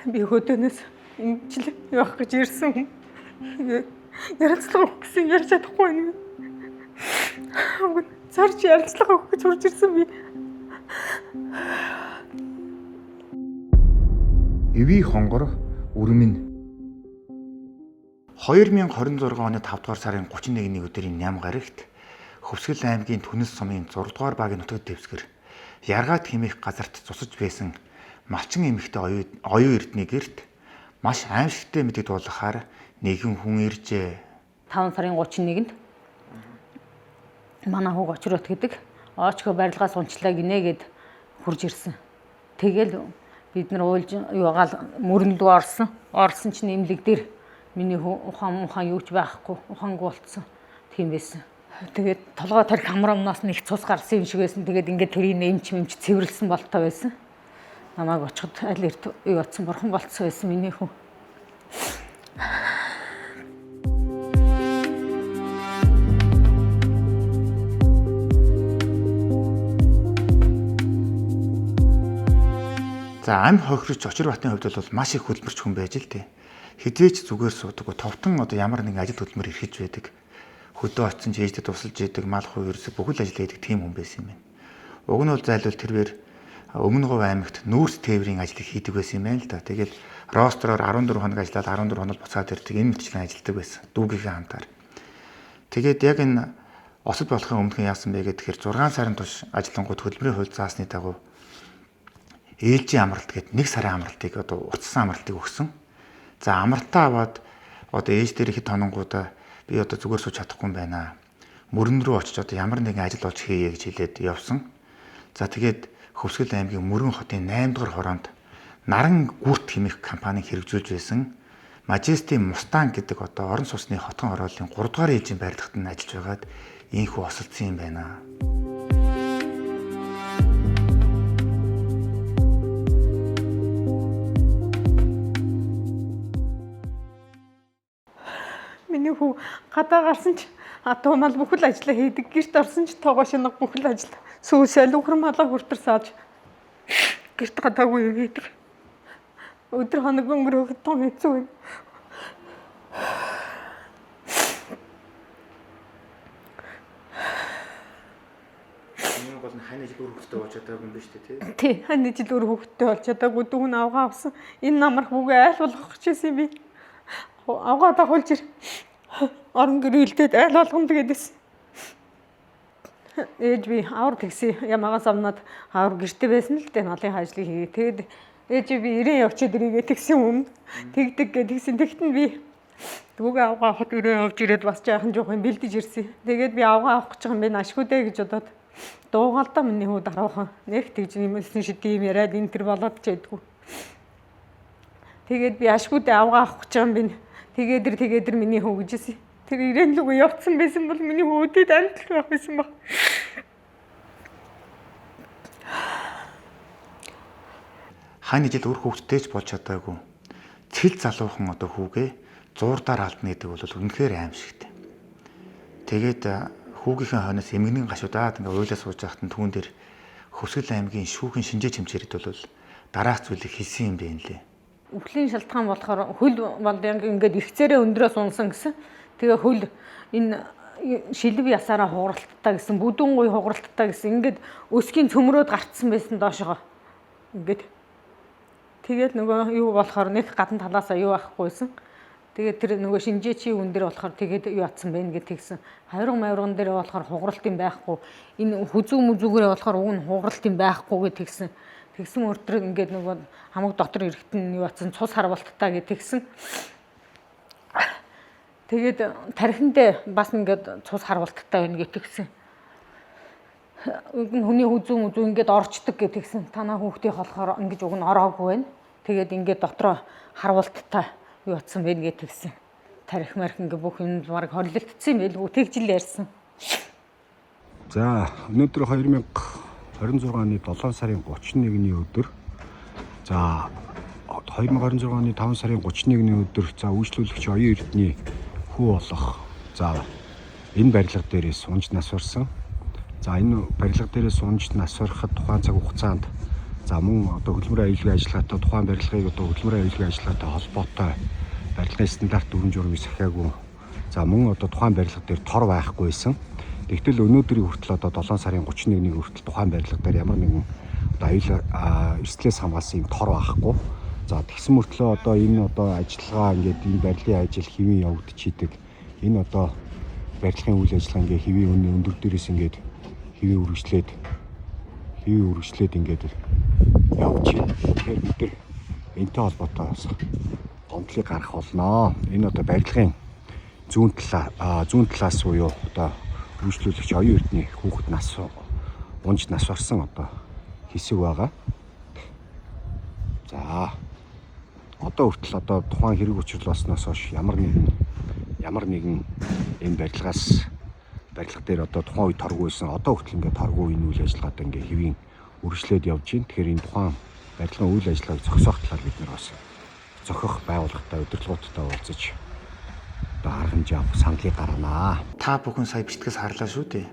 Би хөдөөнөөс ингэжлээ явах гэж ирсэн. Ярилцлага өгөх гэсэн ярьж чадахгүй юм. Царч ярилцлага өгөх гэж хурж ирсэн би. Эви хонгор үрмэн 2026 оны 5 дугаар сарын 31-ний өдрийн 8 гарагт Хөвсгөл аймгийн Түнэс сумын 6 дугаар багийн нутагт дэвсгэр Яргаад хэмээх газарт цусаж байсан малчин эмэгтэй оюун эрдний гэрт маш аимшигтай мэдээ дуулахаар нэгэн хүн иржээ. 5 сарын 31-нд манай хүүг очрот гэдэг оочхо барилгаас унчлаа гинэ гэд хурж ирсэн. Тэгэл бид нар уйлж юугаал мөрөн рүү орсон. Орсон чинь имлэг дээр миний ухаан юуч байхгүй, ухаангүй болцсон. Тийм байсан. Тэгээд толгой тарих хамраамнаас нэг цус гарсан юм шиг байсан. Тэгээд ингээд тэрийг нэмч цэвэрлсэн болтой байсан. Намайг очиход аль эрт юу атсан бурхан болцсон байсан миний хүн. За ам хохирч Очир Батын хувьд бол маш их хөдөлмөрч хүн байж л дээ. Хизээч зүгээр суудаг, товтон ямар нэгэн ажил хөдөлмөр эрхэж байдаг. Хөдөө очсон ч ээжтэй тусалж идэг, мал хуу ерөөсө бүхэл ажил хийдэг тийм хүн байсан юм байна. Уг нь бол зайлвал тэрээр Өмнө Говь аймагт нүүрс тээврийн ажлыг хийдэг байсан юм байна л да. Тэгэл ростроор 14 хоног ажиллаад 14 хоног буцаад ирдэг энэ мэтчлэн ажилладаг байсан. Дүүгийнхээ хамтаар. Тэгээд яг энэ осод болохын өмнө яасан бэ гэхээр 6 сарын турш ажиллангууд хөдөлмөрийн хууль заасны дагуу ээлжийн амралт гэдэг 1 сарын амралтыг утассан амралтыг өгсөн. За амралтаа аваад ээж дээр ихэд тононгуудаа би зүгээр сууж чадахгүй юм байна. Мөрөн рүү очиж ямар нэгэн ажил олж хийе гэж хэлээд явсан. За тэгээд Хөвсгөл аймгийн Мөрөн хотын 8 дугаар хороонд Наран гүрт хэмээх компани хэрэгжүүлж байсан Majesty Mustang гэдэг орон сууцны хотгон хорооллын 3 дугаар ээлжийн барилгад нь ажиллаж байгаад ийхүү осолцсон юм байна. Миний хүү гадаа гарсан ч туумал бүхэл ажлаа хийдэг. Гэрт орсон ч тоогоо шинэг бүхэл ажил. Сүүсэл ухрамалаа хүртэр сааж гэрт гадаагүй хийдэг. Өдөр хоног өнгөрөөхөд том хэцүү юм. Энэ бол хань жил өөр хөлтөө болж чадаагүй юм биш үү? Тий, хань жил өөр хөлтөө болж чадаагүй дүүн авгаа авсан. Энэ намар хүүгээ айл болгох гэжсэн би. Авгаа дагуулж ир. Орон гэрэлтэд айл болгоно гэдээсэн. Ээж би авар тэгсэн ямаагаас амнаад авар гэрте байсан л дээ малын ажлыг хийгээ. Тэгэд ээж би 90 явчаад ирээгээ тэгсэн өмнө тэгдэг гэдгийгсэн. Тэгтэн би дүүгээ авгаа хот 90 явж ирээд бас жаахан жоохон бэлдэж ирсэн. Тэгээд би авгаа авах гэж байгаа юм байна ашгүй дээ гэж бодоод дуугаалдаа миний хүү дараахан нэг тэгж юмсэн шид юм яриад энэ төр болоод ч байдгүй. Тэгээд би ашгүй дээ авгаа авах гэж байгаа юм байна. Тэгээд миний хүү гэжсэн. Тэр ирээн лүгөө явцсан байсан бол миний хөөдөд амтл байх байсан баг. Хань жил өөр хөвгттэйч болж чадаагүй. Цэл залуухан хүүгээ зуурдаар алдна гэдэг бол үнэхээр аимшигтэй. Тэгээд хүүгийнхээ хойноос эмгэнэн гашуудаад уйлаа сууж байхад нь түүн дээр Хөвсгөл аймгийн шүүхэн шинжээ чимчээрэд бол дараах зүйлийг хэлсэн юм байна лээ. Өвлийн шалтгаан болохоор хөл бол ингээд ихцээрээ өндрөөс унсан гэсэн. Тэгээ хөл энэ шилв ясаараа хугаралттай гэсэн, бүдүүн гуй хугаралттай гэсэн ингээд өсгийн цөмрөөд гарцсан байсан доошоо. Ингээд тэгээд нөгөө юу болохоор нэг гадна талаасаа юу авахгүйсэн. Тэгээд тэр нөгөө шинжээчийн үн дээр болохоор тэгээд юу атсан бэ гэж тэгсэн. Хавирга мавирган дээр болохоор хугаралт юм байхгүй. Энэ хүзүү мүзүүгээрээ болохоор уг нь хугаралт юм байхгүй гэж тэгсэн. Тэгсэн өртөр ингээд нөгөө хамаг дотор эрэхтэн юу атсан цус харвалттай гэж тэгсэн. Тэгээд тархиндээ бас ингээд цус харвалттай байна гэж тэгсэн. Хүний хүзүү мүзүү ингээд орчдөг гэж тэгсэн. Танаа хүүхдийн болохоор ингэж уг нь ороогүй байна. Тэгээд ингээд дотроо харвалттай юу атсан бэ гэж тэгсэн. Тарих марх ингээд бүх юм баг хорилтцсан юм байлгүй тэгжил ярьсан. За өнөөдөр 2026 оны 7 сарын 31-ний өдөр. За 2026 оны 5 сарын 31-ний өдөр за үйлчлүүлэгч оюун эрдний хүү болох. За энэ барилга дээрээс унж нас барсан. За энэ барилга дээрээс унж нас барахад тухайн цаг хугацаанд За мөн одоо хөдөлмөрийн аюулгүй ажиллагаатай тухайн барилгыг одоо хөдөлмөрийн аюулгүй ажиллагаатай холбоотой барилгын стандарт дүрм журмыг сахиагүй. За мөн одоо тухайн барилга дээр тор байхгүй байсан. Тэгтэл өнөөдрийг хүртэл одоо 7 сарын 31-ний хүртэл тухайн барилга дээр ямар нэгэн одоо аюул эрсдлээс хамгаалсан юм тор байхгүй. За тэгсэн мөртлөө одоо энэ одоо ажиллагаа ингээд энэ барилгын ажил хэвэн явагдчихийдэг. Энэ одоо барилгын үйл ажиллагаа ингээд хэвэн өнөө өндөр дээрээс ингээд хэвэн үргэлжлээд ингээд явж байна. Тэгэхээр бид нар энэтэй холбоотой гомдлыг гаргах болно. Энэ одоо барилгын зүүн талаас буюу одоо үйлчлүүлэгч оюун эрдний хүүхэд унж нас барсан одоо хэсэг байгаа. За одоо хүртэл одоо тухайн хэрэг учирлаасноос хойш ямар нэгэн энэ барилга дээр одоо тухайн үед торггүй байсан. Одоо хүртэл ингээд торггүй энэ үйл ажиллагаатай ингээд хэвийн үргэлжлээд явж байна. Тэгэхээр энэ тухайн барилгын үйл ажиллагааг зогсоох талаар бид нар бас зохиох байгууллагатай удирдлагуудтай уулзаж одоо арга хэмжээ авах саналыг гарганаа. Та бүхэн сая бичлэгээс харлаа шүү дээ.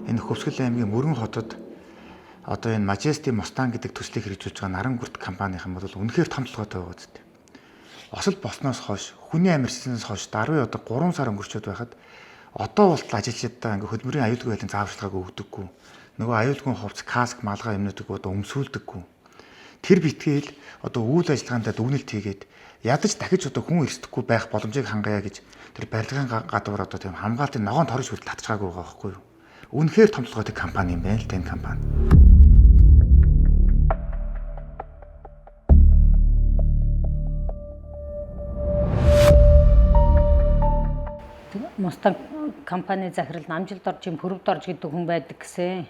Энэ Хөвсгөл аймгийн Мөрөн хотод одоо энэ Majesty Mustang гэдэг төслийг хэрэгжүүлж байгаа Наран гүрт компанийн бол үнэхээр том толгойтой байгаа зү. Осол болсноос хойш хүний амьдснаас хойш даруй одоо 3 сар өнгөрчөөд байхад одоо болтол ажилчдаа ингээ хөдөлмөрийн аюулгүй байдлын зааварчилгааг өгдөггүй. Нөгөө аюулгүй хувцас, каск, малгай юмнуудыг одоо өмсүүлдэггүй. Тэр битгээл одоо үйл ажиллагаанд дүгнэлт хийгээд ядаж дахиж одоо хүн эрсдэхгүй байх боломжийг хангая гэж тэр барилгын гадуур одоо тийм хамгаалтын ногоон торж хүртэл татчихаагүй байгаа байхгүй юу. Үнэхээр том толгойтой компани юм байна л энэ компани. Мустанг компани захирал намжилт орж юм хөрөвд орж гэдэг хүн байдаг гэсэн.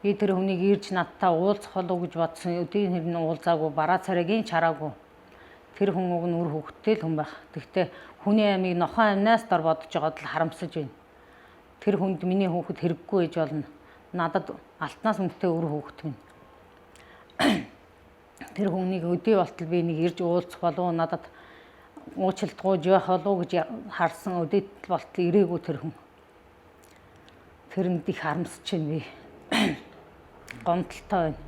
Би тэр хүнийг ирж надтай уулзах болов гэж бодсон. Өдийн хэрнээ уулзаагүй, бараа царайгийн чараагүй. Тэр хүн уг нь үр хөвгтэй л хүн байх. Тэгвэл хүний амийг нохоо амнаас дор бодож байгаад л харамсаж байна. Тэр хүнд миний хүүхэд хэрэггүй гэж болно. Надад алтнаас өмдтэй үр хүүхэд минь. Тэр хүнийг өдөө болтол би нэг ирж уулзах болов надад уучлалтгүйж явах болов гэж харсан өдөөт болтол ирээгүй тэр хүн. Тэрэнд их харамсаж байна би. Гомдолтой байна.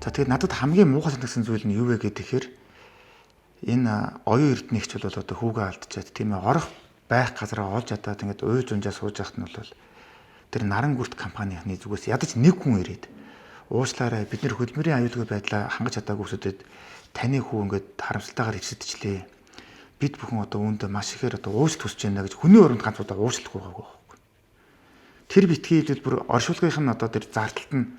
За тэгээд надад хамгийн муухай санагдсан зүйл нь юу вэ гэхээр энэ оюун эрдэнэгч бол одоо хүүгээ алдчихад тийм ээ орох байх газараа олж чадаад ингээд уйж унжаа сууж яхад нь бол тэр Наран гүрт компанийн зүгээс ядаж нэг хүн ирээд уучлаарай бид нэр хөдөлмөрийн аюулгүй байдлаа хангаж чадаагүй хүмүүсэд таны хүү ингээд харамсалтайгаар ирсэдчихлээ. Бид бүхэн одоо үүндээ маш ихээр одоо уучлалт хүсэж байна гэж хүний оронд ганц удаа уучлахгүй байгаа байхгүй. Тэр битгий хэлбэл бүр оршуулгынх нь одоо тэр зардалт нь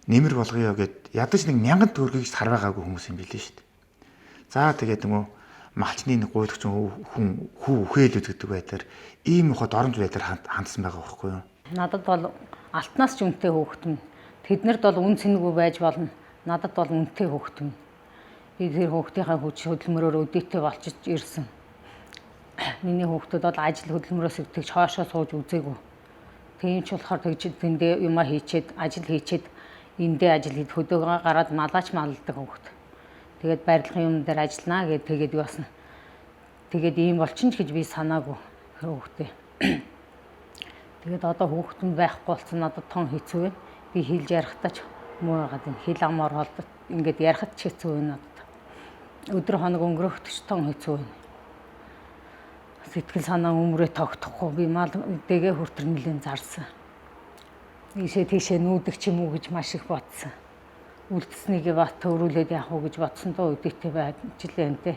нэмэр болгоё гэд ядаж нэг 1000 төгрөгийг сарваагаагүй хүмүүс юм билээ шүү дээ. За тэгээд нөгөө малчны нэг гуйдагч хүн хүү үхээлүүд гэдэг байдлаар ийм ухад оромж байдлаар хандсан байгаа байхгүй юу? Надад бол алтнаас ч үнэтэй хүүхэд минь. Тэднэрд бол үн цэнэгүй байж болно. Надад бол үнэтэй хүүхэд минь. Би тэр хүүхдийнхээ хүч хөдөлмөрөөр өдөөтэй болчихж ирсэн. Миний хүүхдүүд бол ажил хөдөлмөрөөс тэгж хоошоо сууж үзээгүй. Тийм ч болохоор тэгж тэндээ юмаа хийчээд ажил хийчээд эндээ ажил хийд хөдөөгөө гараад малаач малдаг хүүхэд. Тэгээд барилгын юм дээр ажиллана гэд тэгээд юу басна. Тэгээд ийм болчин ч гэж би санаагүй хүүхдээ. Тэгээд одоо хүүхэд нь байхгүй болсон надад тон хэцүү байна. Би хэлж ярихтаа ч муу байгаад энэ хэл амаар холдод ингээд ярихад ч хэцүү байна надад. Өдөр хоног өнгөрөхт ч тон хэцүү байна. Сэтгэл санаа өмрөө тогтохгүй би мал дэгээ хүртэр нэлээд зарсан. Ийшээ тийшээ нүүдэг ч юм уу гэж маш их бодсон. Үлдснийг бат төрүүлээд явах уу гэж бодсон доо өдөөтэй байжилээ энтэй.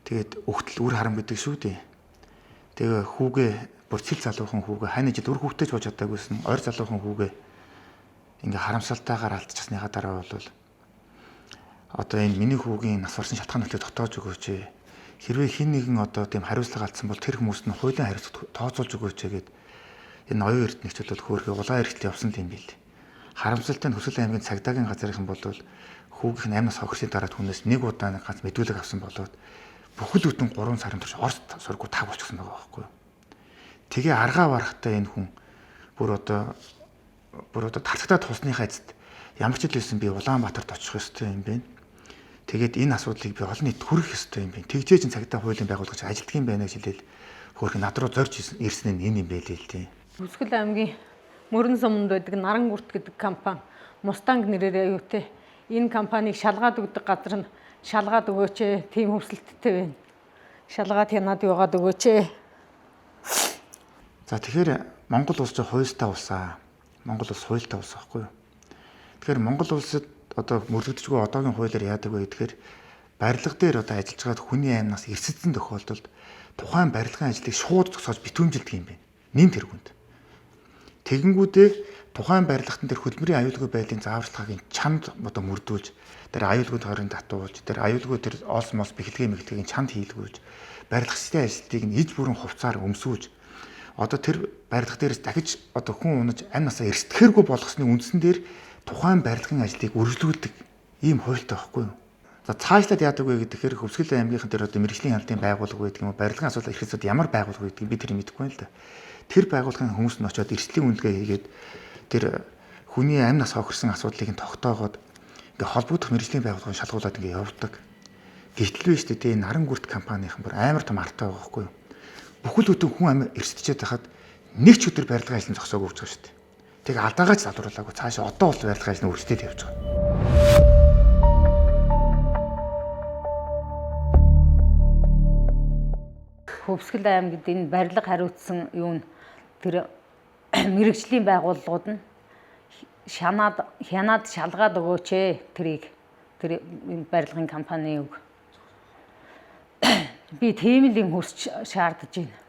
Тэгээд өгтөл үр харам гэдэг шүү дээ. Тэгээ хүүгээ бүр цэл залуухан хүүгээ хань ижид үр хүүхдээ ч бож чадаагүйсэн ойр залуухан хүүгээ ингээ харамсалтайгаар алдчихсныхаа дараа бол одоо энэ миний хүүгийн нас барсан шатгаан нөлөө тогтоож өгөөч. Хэрвээ хин нэгэн одоо тийм хариуцлага алдсан бол тэр хүмүүст нь хуулийн хариуцлага тооцоолж өгөөч гэгээд энэ оюун эрдэнэгчд бол хөөрхий улаан эрхтэл явсан юм бил. Харамсалтай нь Хөвсгөл аймгийн цагдаагийн газрынхан бол хүүгийнх нь 8 нас хохирсны дараа түүнээс нэг удаа ганц мэдүүлэг авсан болоод бүхэл бүтэн 3 сарын турш орс сургуу таг болчихсон байгаа байхгүй юу. Тэгээ аргаа барахтаа энэ хүн бүр одоо тархтаа тусныхаа эцэд ямар ч л байсан би Улаанбаатарт очих ёстой юм бэ. Тэгээд энэ асуудлыг би олон нийтэд хүргэх ёстой юм байна. Тэгжээж ин цагдаа хуулийн байгууллагч ажилтдаг юм байна гэж хэлээл хөөх над руу зорж ирсэн нь энэ юм байлээ л дээ. Хүсгэл аймгийн Мөрөн суманд байдаг Нарангүрт гэдэг компани Мустанг нэрээр аюутай. Энэ компанийг шалгаад өгдөг газар нь шалгаад өгөөч ээ. Тим хөвсөлттэй байна. Шалгаад хянаад яваад өгөөч ээ. За тэгэхээр Монгол улс ч хуультай улсаа. Монгол улс хуультай улс аахгүй юу? Тэгэхээр Монгол улсад одоо мөрөгдөжгүй одоогийн хуулиар яадаг вэ гэхээр барилга дээр одоо ажиллаж байгаа хүний аймнаас эрсэлсэн тохиолдолд тухайн барилгын ажлыг шууд зогсоож битүүмжилдэг юм байна. Нэмт хэрэгүнд. Тэгэнгүүтээ тухайн барилгатан дээр хөдөлмөрийн аюулгүй байдлын зааварчилгааг чанд одоо мөрдүүлж, тэр аюулгүйд хорин татуулж, тэр аюулгүй тэр олс мос бэхлэгийн чанд хийлгүүлж, барилгын ажилтныг нь иж бүрэн хувцаар өмсүүлж, одоо тэр барилга дээрээс дахиж одоо хүн унаж амь насаа эрсдэхэргүй болгосны үндсэн дээр тухайн барилгын ажлыг үргэлжлүүлдэг ийм хуультай байхгүй юу? За цаашлаад яадаг вэ гэхээр Хөвсгөл аймгийнхан дээр одоо мэрэгжлийн хяналтын байгууллага байдаг юм уу? Барилгын асуудал эрхэлсүүд ямар байгууллага байдгийг би тэр мэдэхгүй байна л да. Тэр байгууллагын хүмүүс нь очиод эрсдлийн үнэлгээ хийгээд тэр хүний амь нас хохирсон асуудлыг нь тогтоогоод ингээ холбогдох мэрэгжлийн байгууллагын шалгуулад ингээ явуулдаг. Гэтэл биш дээ Нарангүрт компанийн бүр амар том артай байгаа байхгүй юу? Бүхэл бүтэн хүн амь эрсдэжээд байхад нэг ч өдөр барилгын ажил нь зогсоогүй гэж байгаа шүү дээ. Тэг алдаагаа ч залруулаагүй цаашаа одоо бол барилгын ажил нь үргэлжлээд явж байгаа. Хөвсгөл аймагт энэ барилга хариуцсан юу н тэр мэрэгжлийн байгууллагууд нь хянаад шалгаад өгөөч ээ тэрийг тэр барилгын компани үг. Би тийм л юм хүсч шаардаж байна.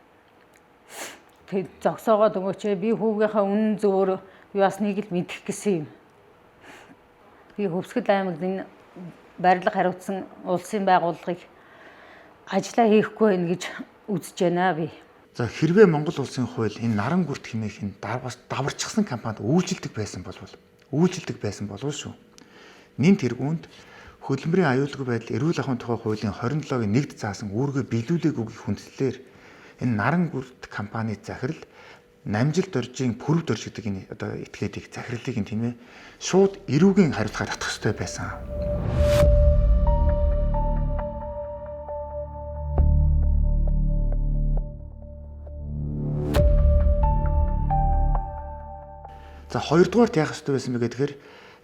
Тэг зогсоогоод өгөөч ээ. Би хүүгийнхаа үнэн зөвөр юуасныг л мэдэх гэсэн юм. Би Хөвсгөл аймагт энэ барилга хариуцсан улсын байгууллагыг ажиллаа хийхгүй байх гэж үзэж байна би. За хэрвээ Монгол улсын хууль энэ Нарангүрт хэмээх энэ даварчсан компанид үйлчилдэг байсан бол шүү. Нэмт хэрэгүнд хөдөлмөрийн аюулгүй байдал эрүүл ахуйн тухай хуулийн 27-гийн 1-д заасан үүргээ биелүүлээгүйгийн хүндлэлээр энэ Нарангүрт компани захирал намжилт доржийн пүрэв дорж гэдэг энэ одоо этгээдийг захирлыг нь тийм ээ шууд эрүүгийн хариуцлагаар татах ёстой байсан. За хоёрдугаарт яах ёстой байсан бэ гэхээр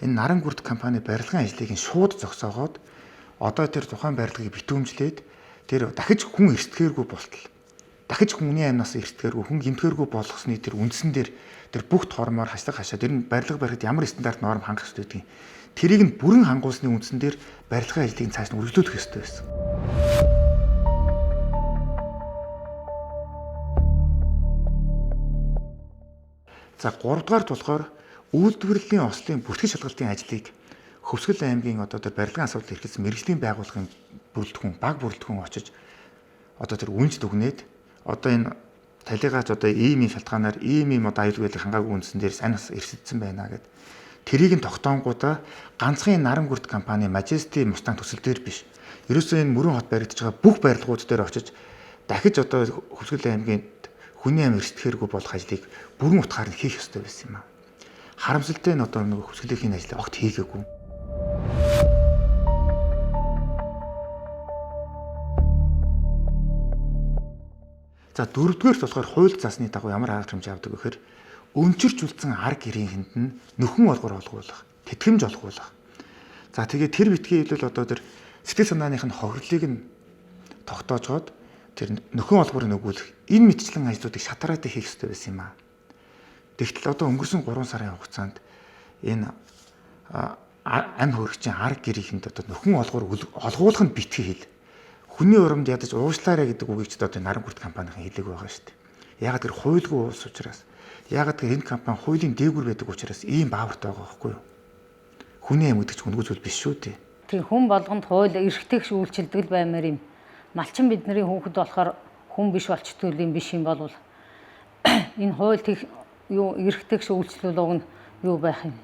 энэ Нарангүрт компани барилгын ажлыг нь шууд зогсоогоод одоо тэр тухайн барилгыг битүүмжлээд тэр дахиж хүн эрсдэхээргүй болтол дахиж хүний амнаас эрсдэхээргүй хүн гэмтгээргүй болгосны тэр үндсэн дээр тэр бүх тормоор хашлаг хашаад тэр нь барилга барихад ямар стандарт норм хангах ёстой гэдгийг тэрийг нь бүрэн хангуулсны үндсэн дээр барилгын ажлыг цааш нь үргэлжлүүлэх ёстой байсан. За 3 дугаарт болохоор үйлдвэрлэлийн ослын бүртгэж шалгалтын ажлыг Хөвсгөл аймгийн одоо тэр барилгын асуудал эрхэлсэн мэрэгжлийн байгууллагын бүрэлдэхүүн баг бүрэлдэхүүн очиж одоо тэр үнж дүгнээд одоо энэ талигаач одоо ийм шалтгаанаар ийм одоо аюулгүй байдлыг хангаагүй үндсэн дээр санаас эрсэлсэн байна гэд тэрийг нь тогтоонгуудаа ганцхан Нарангүрт компани Majesty Mustang төсөл дээр биш. Ерөөсөө энэ мөрөн хот баригдаж байгаа бүх барилгууд дээр очиж дахиж одоо Хөвсгөл аймгийн хүний амь эрсдэхээргүй болох ажлыг бүрэн утгаар нь хийх ёстой байсан юм аа. Харамсалтай нь одоо нэг Хөвсгөлийн ажлыг огт хийгээгүй. За дөрөвдүгээрт болохоор хууль заасны дагуу ямар арга хэмжээ авдаг вэ гэхээр өнчирч үлдсэн арга гэрийнхэнд нь нөхөн олгор олгуулах, тэтгэмж олгуулах. За тэгээд тэр битгий хэлбэл одоо тэр сэтгэл санааных нь хохирлыг нь тогтоожгаад тэр нөхөн олгорыг өгүүлэх энэ мэтчлэн ажлуудыг шатараатай хийх ёстой байсан юм аа. Тэгтэл одоо өнгөрсөн 3 сарын хугацаанд энэ амь хөрөгчийн арга гэрийнхэнд одоо нөхөн олгор олгуулах нь битгий хэл. Хүний урамд ядаж уушлаарэ гэдэг үгийг ч одоо Нарангүрт компанийн хэлэг байгаа шүү дээ. Ягаад гэвэл хуульгүй улс учраас, ягаад гэвэл энэ компани хуулийн дээгүүр байдаг учраас ийм баавартай байгаа байхгүй юу? Хүний амь гэдэг ч хүнгүй зүйл биш шүү дээ. Тэр хүн болгонд хууль эрхтэгш үйлчилдэг л баймаар юм. Малчин бидний хүүхэд болохоор хүн биш болчтой юм биш юм бол энэ хууль юу эрхтэгш үйлчлүүлэг нь юу байх юм?